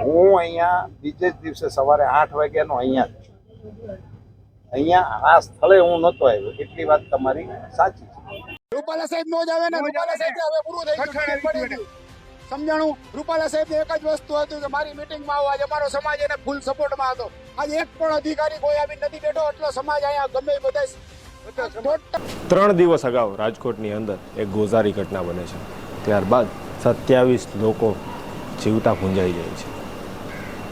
હું અહીંયા બીજે જ દિવસે સવારે 8 વાગ્યાનો અહીંયા આ સ્થળે હું નહોતો આવ્યો, એટલી વાત તમારી સાચી છે. રૂપાલા સાહેબ નો જ આવે ને, રૂપાલા સાહેબ હવે પૂરું થઈ ગયું. સમજાણું? રૂપાલા સાહેબ એક જ વસ્તુ હતું કે મારી મીટિંગમાં આવો. આજે અમારો સમાજ એને ફૂલ સપોર્ટમાં હતો. આજે એક પણ અધિકારી કોઈ આવી નથી બેઠો. એટલો સમાજ અહીંયા ગમે બધા 3 દિવસ અગાઉ રાજકોટની અંદર એક ગોઝારી ઘટના બને છે. ત્યારબાદ 27 લોકો જીવતા ભૂંજાઈ જાય છે.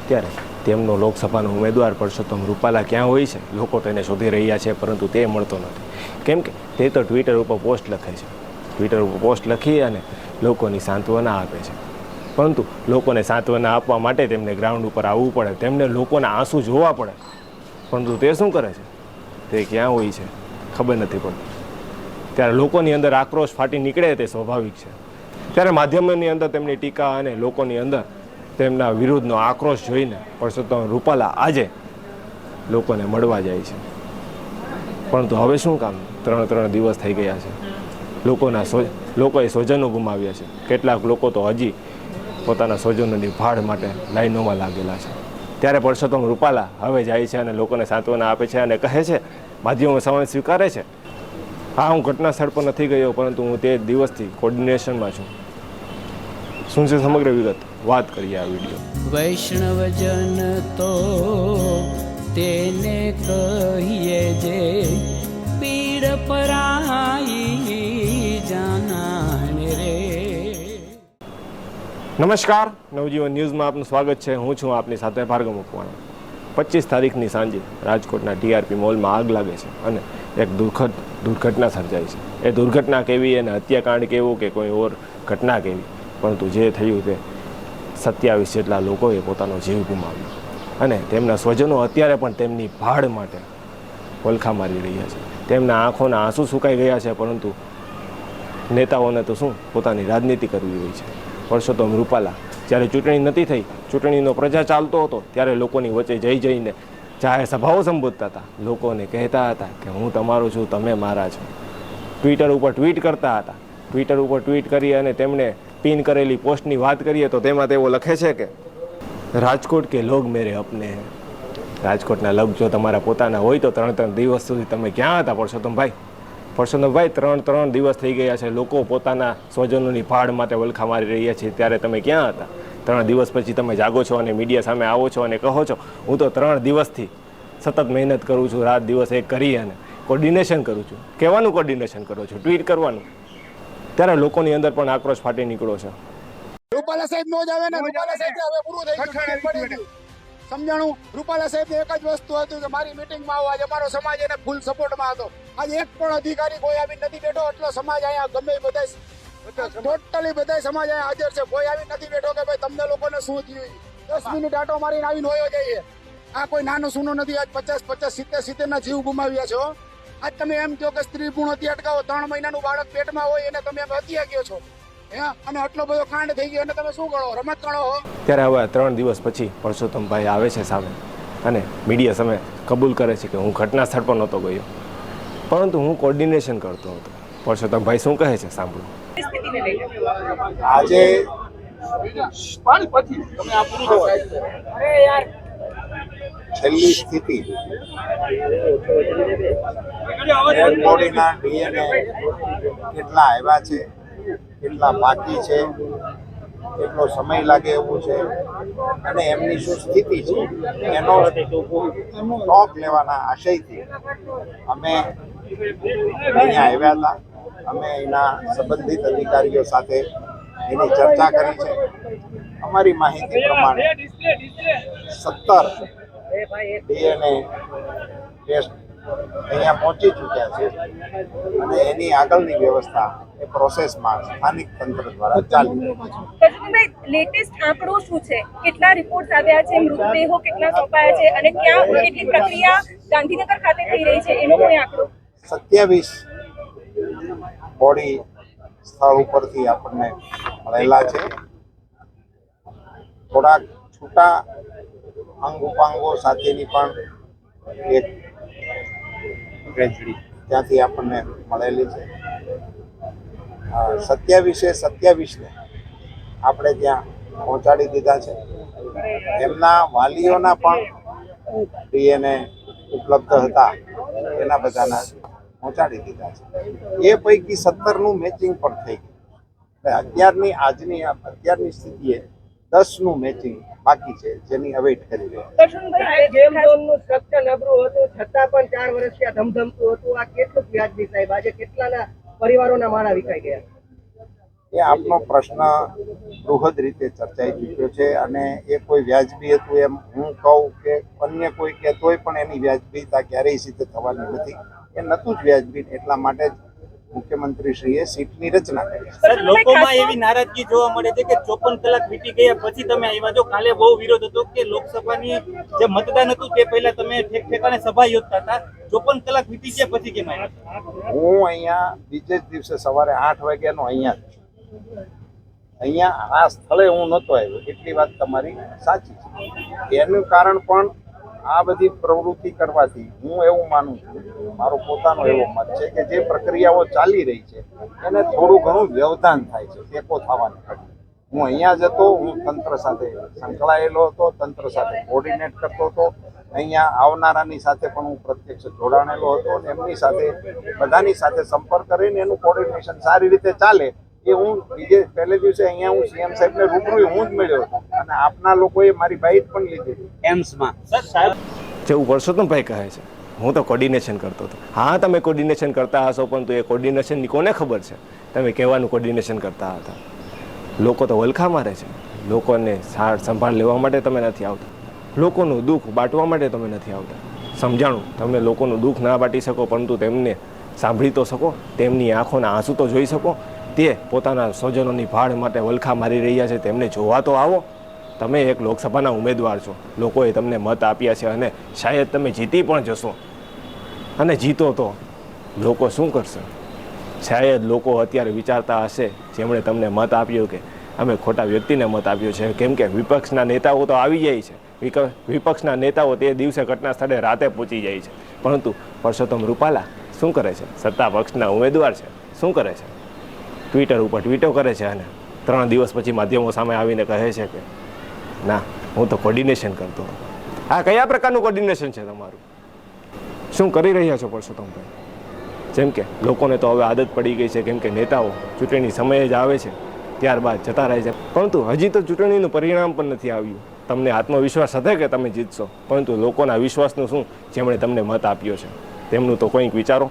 ત્યારે તેમનો લોકસભાનો ઉમેદવાર પરસોત્તમ રૂપાલા ક્યાં હોય છે? લોકો તેને શોધી રહ્યા છે, પરંતુ તે મળતો નથી. કેમ કે તે તો ટ્વિટર ઉપર પોસ્ટ લખે છે. ટ્વિટર ઉપર પોસ્ટ લખી અને લોકોની સાંત્વના આપે છે. પરંતુ લોકોને સાંત્વના આપવા માટે તેમને ગ્રાઉન્ડ ઉપર આવવું પડે, તેમને લોકોના આંસુ જોવા પડે. પરંતુ તે શું કરે છે? તે ક્યાં હોય છે? ખબર નથી પડતી. ત્યારે લોકોની અંદર આક્રોશ ફાટી નીકળે તે સ્વાભાવિક છે. ત્યારે માધ્યમોની અંદર તેમની ટીકા અને લોકોની અંદર તેમના વિરુદ્ધનો આક્રોશ જોઈને પરસોત્તમ રૂપાલા આજે લોકોને મળવા જાય છે. પરંતુ હવે શું કામ? 3 દિવસ થઈ ગયા છે. લોકોએ સ્વજનો ગુમાવ્યા છે. કેટલાક લોકો તો હજી પોતાના સ્વજનોની ભાળ માટે લાઈનોમાં લાગેલા છે. ત્યારે પરસોત્તમ રૂપાલા હવે જાય છે અને લોકોને સાંત્વના આપે છે અને કહે છે, માધ્યમો સમય સ્વીકારે છે. હા, હું ઘટના સ્થળ પર નથી ગયો, પરંતુ હું તે દિવસથી કોર્ડિનેશનમાં છું. શું છે સમગ્ર વિગત? વાત કરીએ આ વિડીયો. વૈષ્ણવજન તો તેને કહીએ જે પીડ પરાઈ જાનાને રે. નમસ્કાર, નવજીવન ન્યૂઝમાં આપનું સ્વાગત છે. હું છું આપની સાથે ભાર્ગવ મકવાણા. 25 તારીખની સાંજે રાજકોટના ટીઆરપી મોલમાં આગ લાગે છે અને એક દુર્ઘટના સર્જાય છે. એ દુર્ઘટના કેવી અને હત્યાકાંડ કેવું કે કોઈ ઓર ઘટના કેવી, પરંતુ જે થયું તે 27 જેટલા લોકોએ પોતાનો જીવ ગુમાવ્યો અને તેમના સ્વજનો અત્યારે પણ તેમની ભાળ માટે વલખા મારી રહ્યા છે. તેમના આંખોના આંસુ સુકાઈ ગયા છે, પરંતુ નેતાઓને તો શું, પોતાની રાજનીતિ કરવી હોય છે. પરસોત્તમ રૂપાલા જ્યારે ચૂંટણી નથી થઈ, ચૂંટણીનો પ્રચાર ચાલતો હતો, ત્યારે લોકોની વચ્ચે જઈને જાહેર સભાઓ સંબોધતા હતા. લોકોને કહેતા હતા કે હું તમારો છું, તમે મારા છો. ટ્વિટર ઉપર ટ્વીટ કરતા હતા. ટ્વિટર ઉપર ટ્વીટ કરી અને તેમણે પિન કરેલી પોસ્ટની વાત કરીએ તો તેમાં તેઓ લખે છે કે રાજકોટ કે લોગ મેરે અપને હે. રાજકોટના લોગ જો તમારા પોતાના હોય તો 3 દિવસ સુધી તમે ક્યાં હતા પરસોત્તમભાઈ? 3 દિવસ થઈ ગયા છે. લોકો પોતાના સ્વજનોની ભાળ માટે વલખા મારી રહ્યા છે, ત્યારે તમે ક્યાં હતા? 3 દિવસ પછી તમે જાગો છો અને મીડિયા સામે આવો છો અને કહો છો હું તો 3 દિવસથી સતત મહેનત કરું છું, રાત દિવસ એક કરી અને કોર્ડિનેશન કરું છું. કહેવાનું કોર્ડિનેશન કરો છો, ટ્વીટ કરવાનું. ત્યારે લોકોની અંદર પણ આક્રોશ ફાટી નીકળ્યો છે. રૂપાલા સાહેબ નો જ આવે ને, રૂપાલા સાહેબ હવે પૂરું થઈ ગયું. સમજાણું? રૂપાલા સાહેબ એક જ વસ્તુ હતું કે મારી મીટિંગમાં આવો. આજે અમારો સમાજ એને ફૂલ સપોર્ટમાં હતો. આજે એક પણ અધિકારી કોઈ આવી નથી બેઠો. એટલો સમાજ અહીંયા ગમે બધા ટોટલી બધા સમાજ અહીંયા હાજર છે. કોઈ આવી નથી બેઠો કે ભાઈ તમને લોકોને શું થયું. 10 મિનિટ આટો મારીને આવીને હોયો જઈએ. આ કોઈ નાનો સૂનો નથી. આજ 50, 70 ના જીવ ગુમાવ્યા છો. આજ તમે એમ કહો કે સ્ત્રી ભ્રૂણ હત્યા અટકાવો. 3 મહિનાનું બાળક પેટમાં હોય એને તમે હત્યા કહો છો. અને આટલો બધો કાંડ થઈ ગયો અને તમે શું ગણો? રમત ગણો હો? ત્યારે હવે 3 દિવસ પછી પરસોત્તમભાઈ આવે છે સામે અને મીડિયા સામે કબૂલ કરે છે કે હું ઘટના સ્થળ પર નહોતો ગયો, પરંતુ હું કોર્ડિનેશન કરતો હતો. પરસોત્તમભાઈ શું કહે છે સાંભળો. આજે છેલ્લી સ્થિતિ બોડીના ડીએનએ કેટલા આવ્યા છે, કેટલા બાકી છે, કેટલો સમય લાગે એવું છે અને એમની શું સ્થિતિ છે, એનો સ્ટોક લેવાના આશયથી અમે અહીંયા આવ્યા હતા. અમે એના સંબંધિત અધિકારીઓ સાથે એની ચર્ચા કરી છે. અમારી માહિતી પ્રમાણે 17 ડીએનએ ટેસ્ટ અહીંયા પહોંચી ચૂક્યા છે અને એની આગળની વ્યવસ્થા એ પ્રોસેસમાં સ્થાનિક તંત્ર દ્વારા ચાલી રહી છે. લેટેસ્ટ આંકડો શું છે? કેટલા રિપોર્ટ આવ્યા છે? મૃતદેહો કેટલા સોંપાયા છે અને ક્યાં કેટલી પ્રક્રિયા ગાંધીનગર ખાતે થઈ રહી છે એનો કોઈ આંકડો? 27 બોડી સ્થળ ઉપરથી આપણને મળેલા છે. થોડાક છૂટા અંગ ઉપાંગો સાથેની પણ એક ત્યાંથી આપણને મળેલી છે. 27 ને આપણે ત્યાં પહોંચાડી દીધા છે. એમના વાલીઓના પણ ડીએનએ ઉપલબ્ધ હતા, એના બધાના પહોંચાડી દીધા છે. એ પૈકી 17નું મેચિંગ પણ થઈ ગયું. એટલે અત્યારની સ્થિતિએ 10નું મેચિંગ બાકી છે, જેની અવેઇટ કરી રહ્યા છે. દર્શનભાઈ, ગેમ ઝોનનું સ્ટ્રક્ચર નબળું હતું છતાં પણ 4 વર્ષથી આ ધમધમતું હતું. આ કેટલું વ્યાજબી સાહેબ? આજે કેટલાના પરિવારોના માળા વિકાઈ ગયા? એ આપનો પ્રશ્ન બૃહદ રીતે ચર્ચાઈ ચૂક્યો છે અને એ કોઈ વ્યાજબી હતું એમ હું કહું કે અન્ય કોઈ કહેતોય પણ એની વ્યાજબીતા ક્યારેય સિદ્ધ થવાની નથી. એ નહોતું જ વ્યાજબી, એટલા માટે જ મુખ્યમંત્રીશ્રીએ સીટની રચના કરી. સર, લોકોમાં એવી નારાજગી જોવા મળે છે કે 54 કલાક વીતી ગયા પછી તમે આવ્યા છો. કાલે બહુ વિરોધ હતો કે લોકસભાની જે મતદાન હતું તે પહેલા તમે ઠેક ઠેકાણે સભા યોજતા હતા. 54 કલાક વીતી ગયા પછી કેમ આવ્યા? હું અહીંયા બીજે જ દિવસે સવારે 8 વાગ્યાનો અહીંયા આ સ્થળે હું નહોતો આવ્યો, એટલી વાત તમારી સાચી છે. એનું કારણ પણ આ બધી પ્રવૃત્તિ કરવાથી હું એવું માનું છું, મારો પોતાનો એવો મત છે કે જે પ્રક્રિયાઓ ચાલી રહી છે એને થોડું ઘણું વ્યવધાન થાય છે ટેકો થવાને કારણે. હું અહીંયા જ હતો, હું તંત્ર સાથે સંકળાયેલો હતો, તંત્ર સાથે કોર્ડિનેટ કરતો હતો. અહીંયા આવનારાની સાથે પણ હું પ્રત્યક્ષ જોડાણેલો હતો અને એમની સાથે બધાની સાથે સંપર્ક કરીને એનું કોર્ડિનેશન સારી રીતે ચાલે એ હું પહેલે દિવસે અહીંયા હું સીએમ સાહેબને રૂબરૂ હું જ મળ્યો હતો અને આપના લોકોએ મારી બાઇટ પણ લીધી એમ્સમાં. સર, સાહેબ જેવું પરસોત્તમભાઈ કહે છે, હું તો કોર્ડિનેશન કરતો હતો. હા, તમે કોર્ડિનેશન કરતા હશો, પણ એ કોર્ડિનેશનની કોને ખબર છે તમે કહેવાનું કોર્ડિનેશન કરતા હતા? લોકો તો વલખા મારે છે. લોકોને સાર સંભાળ લેવા માટે તમે નથી આવતા, લોકોનું દુઃખ બાંટવા માટે તમે નથી આવતા. સમજાણું, તમે લોકોનું દુઃખ ના બાંટી શકો, પરંતુ તેમને સાંભળી તો શકો, તેમની આંખોના આંસુ તો જોઈ શકો. તે પોતાના સ્વજનોની ભાળ માટે વલખા મારી રહ્યા છે, તેમને જોવા તો આવો. તમે એક લોકસભાના ઉમેદવાર છો, લોકોએ તમને મત આપ્યા છે અને શાયદ તમે જીતી પણ જશો. અને જીતો તો લોકો શું કરશે? શાયદ લોકો અત્યારે વિચારતા હશે, જેમણે તમને મત આપ્યો, કે અમે ખોટા વ્યક્તિને મત આપ્યો છે. કેમ કે વિપક્ષના નેતાઓ તો આવી જાય છે, વિપક્ષના નેતાઓ તે દિવસે ઘટના સ્થળે રાતે પહોંચી જાય છે. પરંતુ પરસોત્તમ રૂપાલા શું કરે છે? સત્તા પક્ષના ઉમેદવાર છે, શું કરે છે? ટ્વિટર ઉપર ટ્વીટો કરે છે અને 3 દિવસ પછી માધ્યમો સામે આવીને કહે છે કે ના, હું તો કોર્ડિનેશન કરતો હતો. આ કયા પ્રકારનું કોર્ડિનેશન છે તમારું? શું કરી રહ્યા છો પરસોત્તમભાઈ? જેમ કે લોકોને તો હવે આદત પડી ગઈ છે, કેમ કે નેતાઓ ચૂંટણી સમયે જ આવે છે, ત્યારબાદ જતા રહે છે. પરંતુ હજી તો ચૂંટણીનું પરિણામ પણ નથી આવ્યું. તમને આત્મવિશ્વાસ હતો કે તમે જીતશો, પરંતુ લોકોના વિશ્વાસનું શું, જેમણે તમને મત આપ્યો છે તેમનું તો કંઈક વિચારો.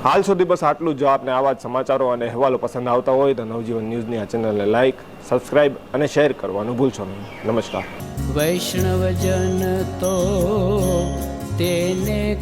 હાલ સુધી બસ આટલું જ. જો આપને આવા જ સમાચારો અને અહેવાલો પસંદ આવતા હોય તો નવજીવન ન્યૂઝની આ ચેનલને લાઇક, સબસ્ક્રાઇબ અને શેર કરવાનું ભૂલશો નહીં. નમસ્કાર. વૈષ્ણવજન તો તેને